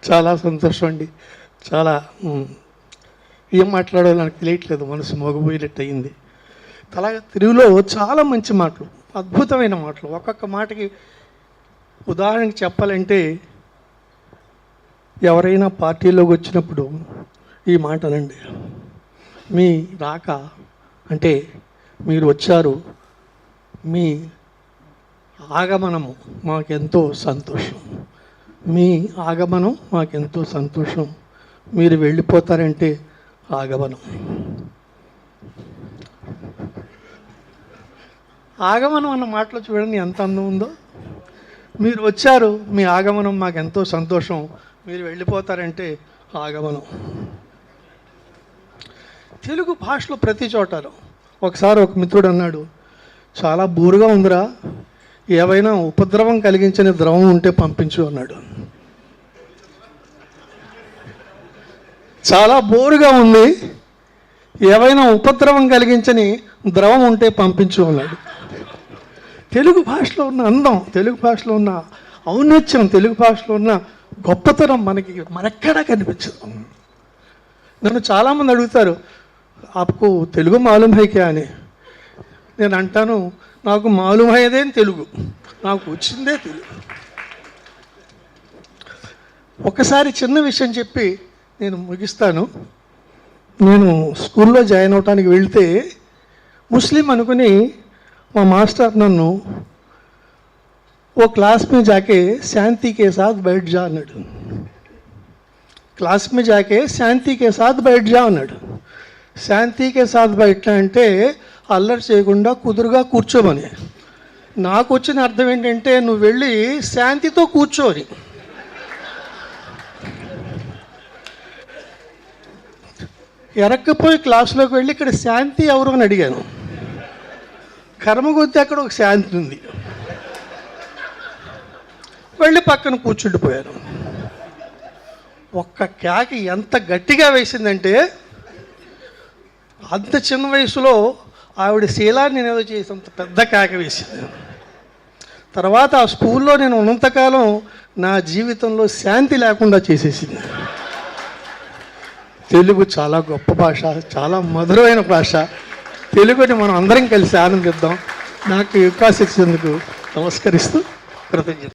చాలా సంతోషం అండి. చాలా ఏం మాట్లాడాలో నాకు తెలియట్లేదు, మనసు మోగపోయినట్టు అయింది. అలాగే తెలుగులో చాలా మంచి మాటలు, అద్భుతమైన మాటలు. ఒక్కొక్క మాటకి ఉదాహరణకి చెప్పాలంటే, ఎవరైనా పార్టీలోకి వచ్చినప్పుడు ఈ మాటలండి, మీ రాక అంటే మీరు వచ్చారు, మీ ఆగమనము మాకెంతో సంతోషం, మీ ఆగమనం మాకెంతో సంతోషం, మీరు వెళ్ళిపోతారంటే ఆగమనం. ఆగమనం అన్న మాటలో చూడండి ఎంత అందం ఉందో. మీరు వచ్చారు, మీ ఆగమనం మాకెంతో సంతోషం, మీరు వెళ్ళిపోతారంటే ఆగమనం. తెలుగు భాషలో ప్రతి చోటారు. ఒకసారి ఒక మిత్రుడు అన్నాడు, చాలా బోరుగా ఉందిరా, ఏవైనా ఉపద్రవం కలిగించని ద్రవం ఉంటే పంపించు అన్నాడు. చాలా బోరుగా ఉంది, ఏవైనా ఉపద్రవం కలిగించని ద్రవం ఉంటే పంపించు అన్నాడు. తెలుగు భాషలో ఉన్న అందం, తెలుగు భాషలో ఉన్న ఔన్నత్యం, తెలుగు భాషలో ఉన్న గొప్పతనం మనెక్కడా కనిపించదు. నన్ను చాలామంది అడుగుతారు, ఆప్కు తెలుగు మాలూమ్ హై క్యా అని. నేను అంటాను, నాకు మాలూమ్ అయ్యేదే తెలుగు, నాకు వచ్చిందే తెలుగు. ఒకసారి చిన్న విషయం చెప్పి నేను ముగిస్తాను. నేను స్కూల్లో జాయిన్ అవడానికి వెళ్తే ముస్లిం అనుకుని మా మాస్టర్ నన్ను ఓ క్లాస్ में जाके शांति के साथ बैठ जा అన్నాడు. క్లాస్ में जाके శాంతి के साथ बैठ जा అన్నాడు. శాంతి के साथ बैठना అంటే అల్లరి చేయకుండా కుదురుగా కూర్చోమని. నాకు వచ్చిన అర్థం ఏంటంటే, నువ్వు వెళ్ళి శాంతితో కూర్చోని. ఎరక్కపోయి క్లాసులోకి వెళ్ళి ఇక్కడ శాంతి ఎవరు అని అడిగాను. కర్మ కొద్దీ అక్కడ ఒక శాంతి ఉంది, వెళ్ళి పక్కన కూర్చుండిపోయాను. ఒక్క కేక ఎంత గట్టిగా వేసిందంటే, అంత చిన్న వయసులో ఆవిడ శీలాన్ని నేను ఏదో చేసేంత పెద్ద కేక వేసింది. తర్వాత ఆ స్కూల్లో నేను ఉన్నంతకాలం నా జీవితంలో శాంతి లేకుండా చేసేసింది. తెలుగు చాలా గొప్ప భాష, చాలా మధురమైన భాష. తెలుగుని మనం అందరం కలిసి ఆనందిద్దాం. నాకు అవకాశం ఇచ్చినందుకు నమస్కరిస్తూ కృతజ్ఞత.